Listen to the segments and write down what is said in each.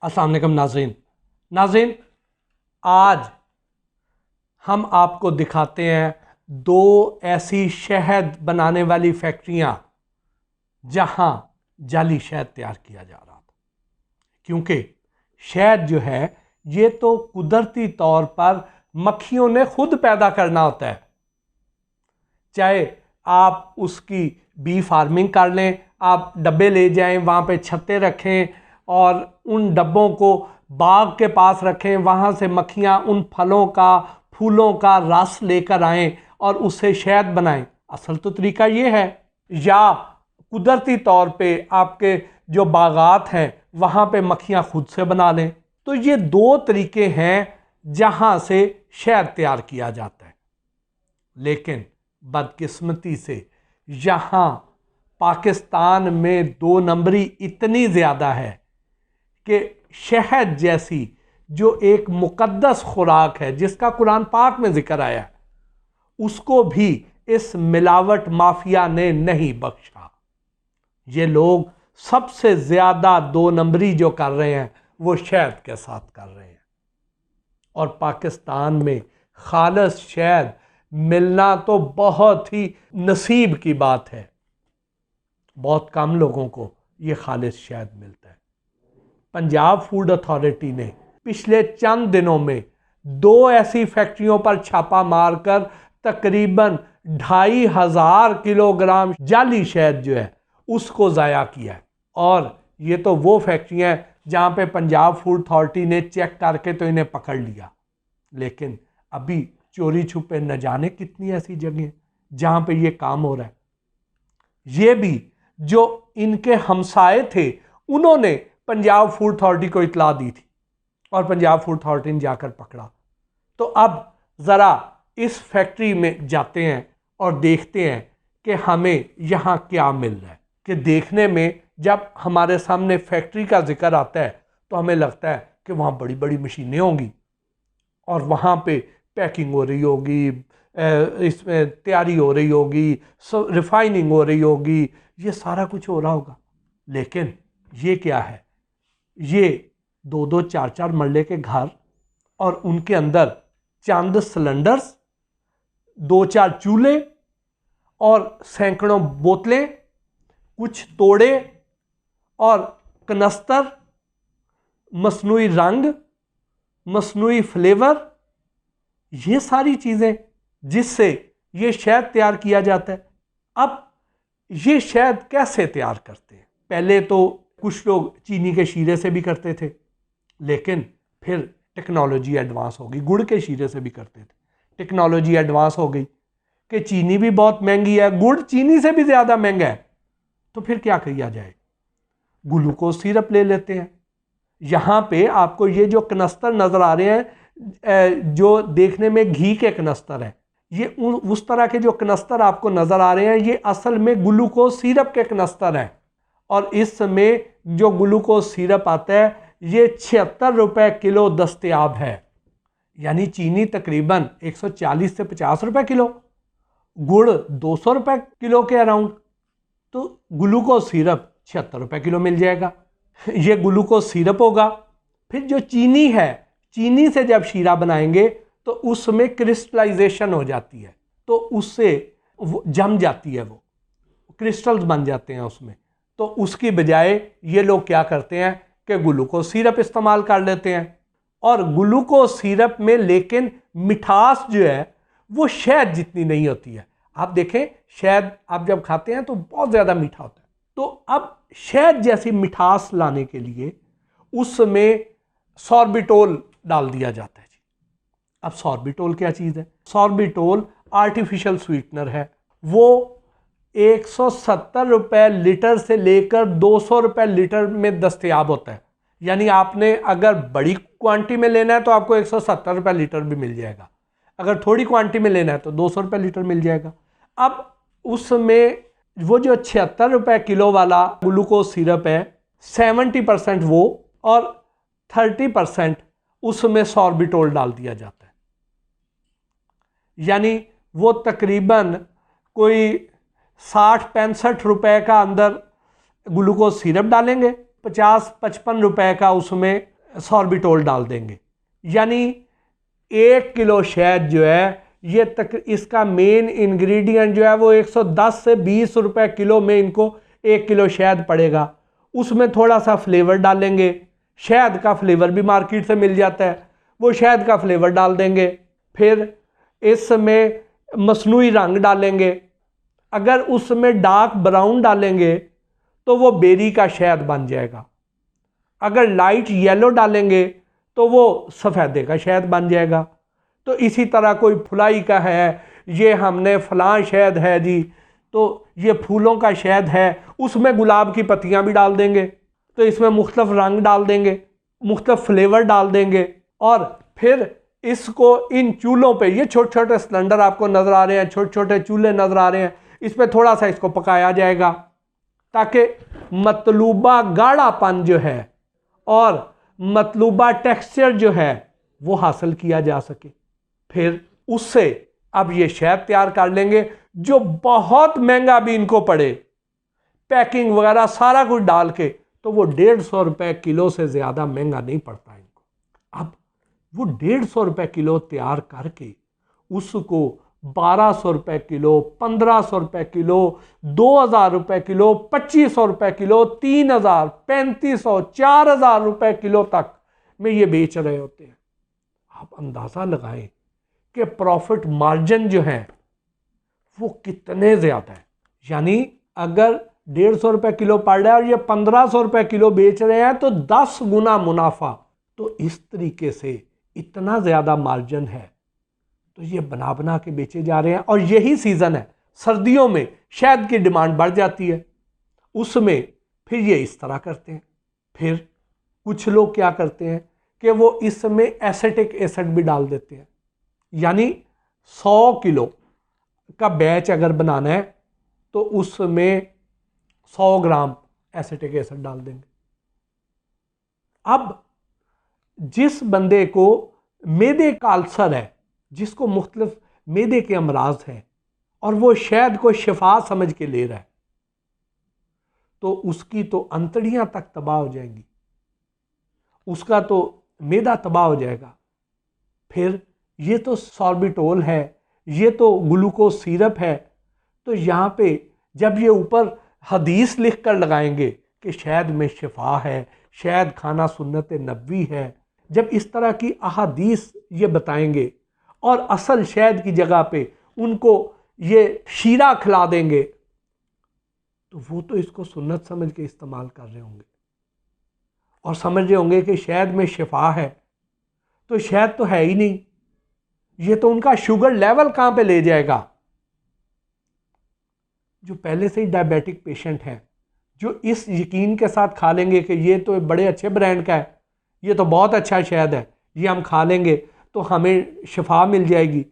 अस्सलाम वालेकुम नाज़रीन, आज हम आपको दिखाते हैं दो ऐसी शहद बनाने वाली फैक्ट्रियां जहां जाली शहद तैयार किया जा रहा था। क्योंकि शहद जो है ये तो कुदरती तौर पर मक्खियों ने खुद पैदा करना होता है। चाहे आप उसकी बी फार्मिंग कर लें, आप डब्बे ले जाएं, वहाँ पे छत्ते रखें और उन डब्बों को बाग के पास रखें, वहाँ से मक्खियाँ उन फलों का फूलों का रस लेकर आएं और उससे शहद बनाएं। असल तो तरीका ये है। या कुदरती तौर पे आपके जो बागात हैं वहाँ पे मक्खियाँ खुद से बना लें। तो ये दो तरीके हैं जहाँ से शहद तैयार किया जाता है। लेकिन बदकिस्मती से यहाँ पाकिस्तान में दो नंबरी इतनी ज़्यादा है कि शहद जैसी जो एक मुकद्दस खुराक है जिसका कुरान पाक में जिक्र आया है, उसको भी इस मिलावट माफिया ने नहीं बख्शा। ये लोग सबसे ज़्यादा दो नंबरी जो कर रहे हैं वो शहद के साथ कर रहे हैं। और पाकिस्तान में खालिस शहद मिलना तो बहुत ही नसीब की बात है। बहुत कम लोगों को ये खालिस शहद मिलता है। पंजाब फूड अथॉरिटी ने पिछले चंद दिनों में दो ऐसी फैक्ट्रियों पर छापा मारकर तकरीबन 2500 किलोग्राम जाली शहद जो है उसको ज़ाया किया है। और ये तो वो फैक्ट्रियाँ हैं जहाँ पे पंजाब फूड अथॉरिटी ने चेक करके तो इन्हें पकड़ लिया। लेकिन अभी चोरी छुपे न जाने कितनी ऐसी जगह जहाँ पे ये काम हो रहा है। ये भी जो इनके हमसाए थे उन्होंने पंजाब फूड अथॉरिटी को इतला दी थी और पंजाब फूड अथॉरिटी ने जाकर पकड़ा। तो अब ज़रा इस फैक्ट्री में जाते हैं और देखते हैं कि हमें यहाँ क्या मिल रहा है। कि देखने में जब हमारे सामने फैक्ट्री का जिक्र आता है तो हमें लगता है कि वहाँ बड़ी बड़ी मशीनें होंगी और वहाँ पे पैकिंग हो रही होगी, इसमें तैयारी हो रही होगी, रिफाइनिंग हो रही होगी, ये सारा कुछ हो रहा होगा। लेकिन ये क्या है? ये दो दो चार चार मरले के घर और उनके अंदर चंद सिलेंडर्स, दो चार चूल्हे और सैकड़ों बोतलें, कुछ तोड़े और कनस्तर, मसनूई रंग, मसनूई फ्लेवर, ये सारी चीज़ें जिससे ये शहद तैयार किया जाता है। अब ये शहद कैसे तैयार करते हैं? पहले तो कुछ लोग चीनी के शीरे से भी करते थे, लेकिन फिर टेक्नोलॉजी एडवांस हो गई। गुड़ के शीरे से भी करते थे, टेक्नोलॉजी एडवांस हो गई कि चीनी भी बहुत महंगी है, गुड़ चीनी से भी ज़्यादा महंगा है। तो फिर क्या किया जाए? ग्लूकोज सिरप ले लेते हैं। यहाँ पे आपको ये जो कनस्तर नज़र आ रहे हैं, जो देखने में घी के कनस्तर हैं, ये उस तरह के जो कनस्तर आपको नज़र आ रहे हैं ये असल में ग्लूकोज सिरप के कनस्तर हैं। और इस समय जो ग्लूकोज सिरप आता है ये 76 रुपये किलो दस्तयाब है। यानी चीनी तकरीबन 140 से 50 रुपये किलो, गुड़ 200 रुपये किलो के अराउंड, तो ग्लूकोज सिरप 76 रुपये किलो मिल जाएगा। ये ग्लूकोज सिरप होगा। फिर जो चीनी है, चीनी से जब शीरा बनाएंगे तो उसमें क्रिस्टलाइजेशन हो जाती है, तो उससे जम जाती है, वो क्रिस्टल्स बन जाते हैं उसमें। तो उसकी बजाय ये लोग क्या करते हैं कि ग्लूकोज सिरप इस्तेमाल कर लेते हैं। और ग्लूकोज सिरप में लेकिन मिठास जो है वो शहद जितनी नहीं होती है। आप देखें, शहद आप जब खाते हैं तो बहुत ज़्यादा मीठा होता है। तो अब शहद जैसी मिठास लाने के लिए उसमें सॉर्बिटोल डाल दिया जाता है जी। अब सॉर्बिटोल क्या चीज़ है? सॉर्बिटोल आर्टिफिशियल स्वीटनर है। वो 170 रुपये लीटर से लेकर 200 रुपये लीटर में दस्तयाब होता है। यानी आपने अगर बड़ी क्वांटिटी में लेना है तो आपको 170 रुपये लीटर भी मिल जाएगा, अगर थोड़ी क्वांटिटी में लेना है तो 200 रुपये लीटर मिल जाएगा। अब उसमें वो जो 76 रुपये किलो वाला ग्लूकोज सिरप है, 70% वो और 30% उसमें सॉर्बिटोल डाल दिया जाता है। यानी वो तकरीबन कोई 60-65 रुपये का अंदर ग्लूकोज सिरप डालेंगे, 50-55 का उसमें सॉर्बिटोल डाल देंगे। यानी 1 किलो शहद जो है ये तक इसका मेन इंग्रेडिएंट जो है वो 110 से 20 रुपए किलो में इनको 1 किलो शहद पड़ेगा। उसमें थोड़ा सा फ्लेवर डालेंगे, शहद का फ्लेवर भी मार्केट से मिल जाता है, वो शहद का फ्लेवर डाल देंगे। फिर इसमें मसनूई रंग डालेंगे, अगर उसमें डार्क ब्राउन डालेंगे तो वो बेरी का शहद बन जाएगा, अगर लाइट येलो डालेंगे तो वो सफ़ेदे का शहद बन जाएगा। तो इसी तरह कोई फुलाई का है, ये हमने फलां शहद है जी, तो ये फूलों का शहद है, उसमें गुलाब की पत्तियां भी डाल देंगे, तो इसमें मुख्तलिफ रंग डाल देंगे, मुख्तलिफ फ्लेवर डाल देंगे। और फिर इसको इन चूल्हों पे, ये छोटे छोटे सिलेंडर आपको नज़र आ रहे हैं, छोटे छोटे चूल्हे नज़र आ रहे हैं, इस पर थोड़ा सा इसको पकाया जाएगा ताकि मतलूबा गाढ़ापन जो है और मतलूबा टेक्सचर जो है वो हासिल किया जा सके। फिर उससे अब ये शहद तैयार कर लेंगे जो बहुत महंगा भी इनको पड़े, पैकिंग वगैरह सारा कुछ डाल के, तो वो 150 रुपये किलो से ज़्यादा महंगा नहीं पड़ता इनको। अब वो 150 रुपये किलो तैयार करके उसको 1200 रुपये किलो, 1500 रुपये किलो, 2000 रुपये किलो, 2500 रुपये किलो, 3000, 3500, 4000 रुपये किलो तक में ये बेच रहे होते हैं। आप अंदाज़ा लगाएं कि प्रॉफिट मार्जिन जो है वो कितने ज़्यादा है। यानी अगर 150 रुपये किलो पड़ रहा है और ये 1500 रुपये किलो बेच रहे हैं तो 10 गुना मुनाफा। तो इस तरीके से इतना ज़्यादा मार्जिन है, तो ये बना बना के बेचे जा रहे हैं। और यही सीज़न है, सर्दियों में शहद की डिमांड बढ़ जाती है, उसमें फिर ये इस तरह करते हैं। फिर कुछ लोग क्या करते हैं कि वो इसमें एसिटिक एसिड भी डाल देते हैं। यानी 100 किलो का बैच अगर बनाना है तो उसमें 100 ग्राम एसिटिक एसिड डाल देंगे। अब जिस बंदे को मैदे का अल्सर है, जिसको मुख्तलिफ मैदे के अमराज हैं और वो शहद को शिफा समझ के ले रहा है, तो उसकी तो अंतड़ियां तक तबाह हो जाएंगी, उसका तो मैदा तबाह हो जाएगा। फिर ये तो सॉर्बिटोल है, ये तो ग्लूकोज सिरप है, तो यहाँ पे जब ये ऊपर हदीस लिख कर लगाएंगे कि शहद में शिफा है, शहद खाना सुन्नत नबवी है, जब इस तरह की अहादीस ये बताएंगे और असल शहद की जगह पे उनको ये शीरा खिला देंगे, तो वो तो इसको सुन्नत समझ के इस्तेमाल कर रहे होंगे और समझ रहे होंगे कि शहद में शिफा है। तो शहद तो है ही नहीं, ये तो उनका शुगर लेवल कहाँ पे ले जाएगा। जो पहले से ही डायबिटिक पेशेंट हैं, जो इस यकीन के साथ खा लेंगे कि ये तो बड़े अच्छे ब्रांड का है, ये तो बहुत अच्छा शहद है, ये हम खा लेंगे तो हमें शिफा मिल जाएगी,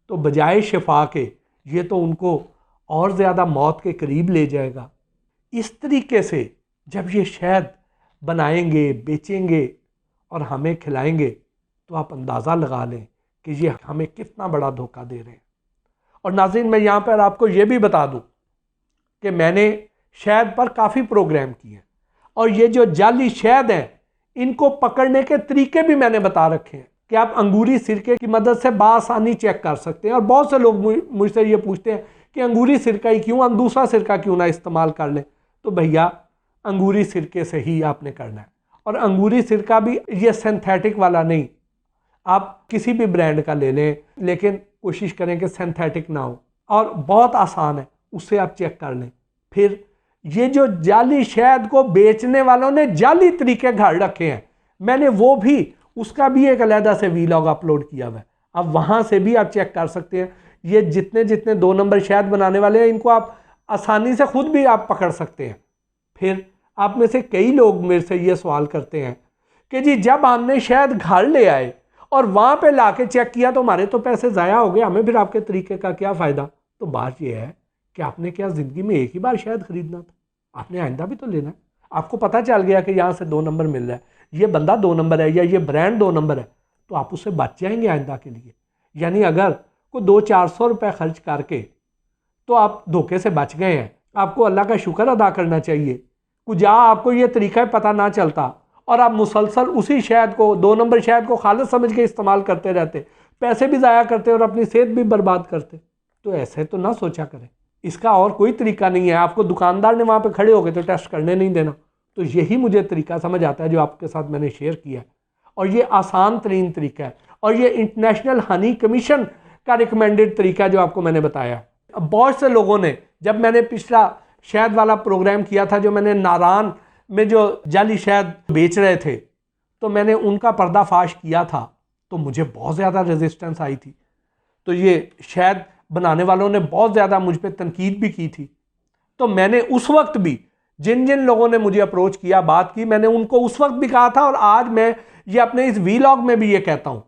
तो बजाय शिफा के ये तो उनको और ज़्यादा मौत के करीब ले जाएगा। इस तरीके से जब ये शहद बनाएंगे, बेचेंगे और हमें खिलाएंगे, तो आप अंदाज़ा लगा लें कि ये हमें कितना बड़ा धोखा दे रहे हैं। और नाज़रीन, मैं यहाँ पर आपको ये भी बता दूँ कि मैंने शहद पर काफ़ी प्रोग्राम किए हैं और ये जो जाली शहद हैं इनको पकड़ने के तरीके भी मैंने बता रखे हैं कि आप अंगूरी सिरके की मदद से बासानी चेक कर सकते हैं। और बहुत से लोग मुझसे ये पूछते हैं कि अंगूरी सिरका ही क्यों, हम दूसरा सिरका क्यों ना इस्तेमाल कर लें। तो भैया, अंगूरी सिरके से ही आपने करना है, और अंगूरी सिरका भी ये सिंथेटिक वाला नहीं, आप किसी भी ब्रांड का ले लें, लेकिन कोशिश करें कि सिंथेटिक ना हो, और बहुत आसान है, उससे आप चेक कर लें। फिर ये जो जाली शहद को बेचने वालों ने जाली तरीके घर रखे हैं, मैंने वो भी, उसका भी एक अलहदा से वीलॉग अपलोड किया हुआ है, अब वहाँ से भी आप चेक कर सकते हैं। ये जितने जितने 2 नंबर शहद बनाने वाले हैं, इनको आप आसानी से खुद भी आप पकड़ सकते हैं। फिर आप में से कई लोग मेरे से ये सवाल करते हैं कि जी जब हमने शहद घर ले आए और वहाँ पे लाके चेक किया तो हमारे तो पैसे ज़ाया हो गए, हमें फिर आपके तरीके का क्या फ़ायदा। तो बात यह है कि आपने क्या ज़िंदगी में एक ही बार शहद ख़रीदना था, आपने आइंदा भी तो लेना है। आपको पता चल गया कि यहाँ से 2 नंबर मिल रहा है, ये बंदा 2 नंबर है या ये ब्रांड 2 नंबर है, तो आप उससे बच जाएंगे आइंदा के लिए। यानी अगर कोई 200-400 रुपये खर्च करके तो आप धोखे से बच गए हैं, आपको अल्लाह का शुक्र अदा करना चाहिए। कुजा आपको ये तरीका पता ना चलता और आप मुसलसल उसी शहद को, 2 नंबर शहद को खालिद समझ के इस्तेमाल करते रहते, पैसे भी ज़ाया करते और अपनी सेहत भी बर्बाद करते, तो ऐसे तो ना सोचा करें। इसका और कोई तरीका नहीं है। आपको दुकानदार ने वहाँ पे खड़े हो गए तो टेस्ट करने नहीं देना। तो यही मुझे तरीका समझ आता है जो आपके साथ मैंने शेयर किया है, और ये आसान तरीन तरीका है, और ये इंटरनेशनल हनी कमीशन का रिकमेंडेड तरीका जो आपको मैंने बताया। अब बहुत से लोगों ने, जब मैंने पिछला शहद वाला प्रोग्राम किया था, जो मैंने नारान में जो जाली शहद बेच रहे थे, तो मैंने उनका पर्दाफाश किया था, तो मुझे बहुत ज़्यादा रेजिस्टेंस आई थी। तो ये शहद बनाने वालों ने बहुत ज़्यादा मुझ पर तनकीद भी की थी। तो मैंने उस वक्त भी जिन जिन लोगों ने मुझे अप्रोच किया, बात की, मैंने उनको उस वक्त भी कहा था, और आज मैं ये अपने इस वीलॉग में भी ये कहता हूँ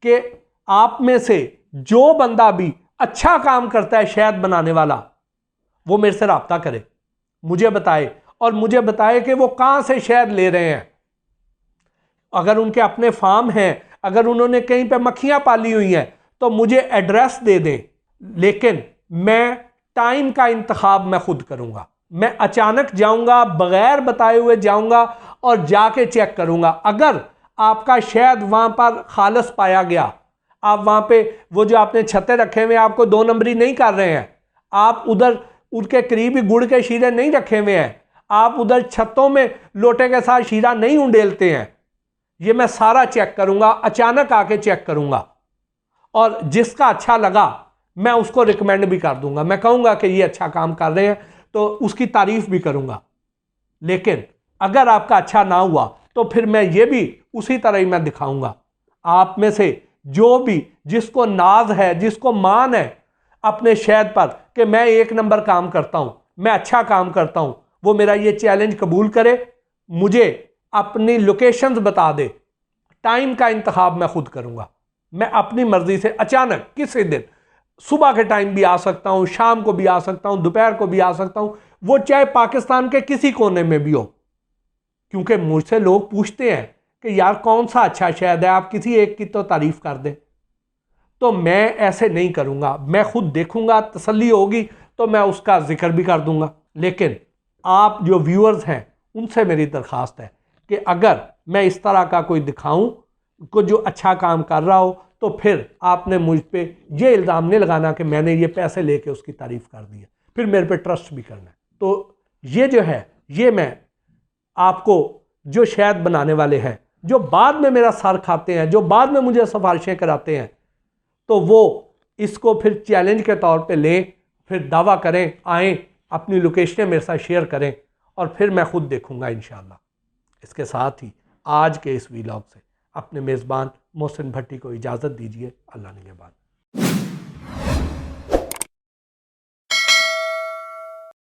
कि आप में से जो बंदा भी अच्छा काम करता है शहद बनाने वाला, वो मेरे से रब्ता करे, मुझे बताए, और मुझे बताए कि वो कहाँ से शहद ले रहे हैं। अगर उनके अपने फार्म हैं, अगर उन्होंने कहीं पे मक्खियाँ पाली हुई हैं, तो मुझे एड्रेस दे दें। लेकिन मैं टाइम का इंतखाब मैं खुद करूँगा। मैं अचानक जाऊँगा, बग़ैर बताए हुए जाऊँगा और जाके चेक करूँगा। अगर आपका शहद वहाँ पर खालिस पाया गया, आप वहाँ पे वो जो आपने छत्ते रखे हुए आपको 2 नंबरी नहीं कर रहे हैं, आप उधर उनके करीब ही गुड़ के शीरे नहीं रखे हुए हैं, आप उधर छत्तों में लोटे के साथ शीरा नहीं उंडेलते हैं, ये मैं सारा चेक करूँगा, अचानक आके चेक करूँगा, और जिसका अच्छा लगा मैं उसको रिकमेंड भी कर दूंगा। मैं कहूँगा कि ये अच्छा काम कर रहे हैं, तो उसकी तारीफ भी करूँगा। लेकिन अगर आपका अच्छा ना हुआ तो फिर मैं ये भी उसी तरह ही मैं दिखाऊँगा। आप में से जो भी, जिसको नाज है, जिसको मान है अपने शहद पर कि मैं 1 नंबर काम करता हूँ, मैं अच्छा काम करता हूँ, वो मेरा ये चैलेंज कबूल करे, मुझे अपनी लोकेशंस बता दे। टाइम का इंतखाब मैं खुद करूँगा। मैं अपनी मर्जी से अचानक किसी दिन सुबह के टाइम भी आ सकता हूँ, शाम को भी आ सकता हूँ, दोपहर को भी आ सकता हूँ, वो चाहे पाकिस्तान के किसी कोने में भी हो। क्योंकि मुझसे लोग पूछते हैं कि यार कौन सा अच्छा शहद है, आप किसी एक की तो तारीफ कर दें। तो मैं ऐसे नहीं करूँगा, मैं खुद देखूँगा, तसल्ली होगी तो मैं उसका जिक्र भी कर दूँगा। लेकिन आप जो व्यूअर्स हैं उनसे मेरी दरख्वास्त है कि अगर मैं इस तरह का कोई दिखाऊं को जो अच्छा काम कर रहा हो, तो फिर आपने मुझ पे ये इल्ज़ाम नहीं लगाना कि मैंने ये पैसे लेके उसकी तारीफ़ कर दी है, फिर मेरे पे ट्रस्ट भी करना है। तो ये जो है, ये मैं आपको जो शहद बनाने वाले हैं, जो बाद में मेरा सर खाते हैं, जो बाद में मुझे सिफारिशें कराते हैं, तो वो इसको फिर चैलेंज के तौर पे लें, फिर दावा करें, आएँ, अपनी लोकेशनें मेरे साथ शेयर करें, और फिर मैं खुद देखूँगा इंशाअल्लाह। इसके साथ ही आज के इस वीलॉग से अपने मेज़बान मोहसिन भट्टी को इजाज़त दीजिए। अल्लाह निगहबान।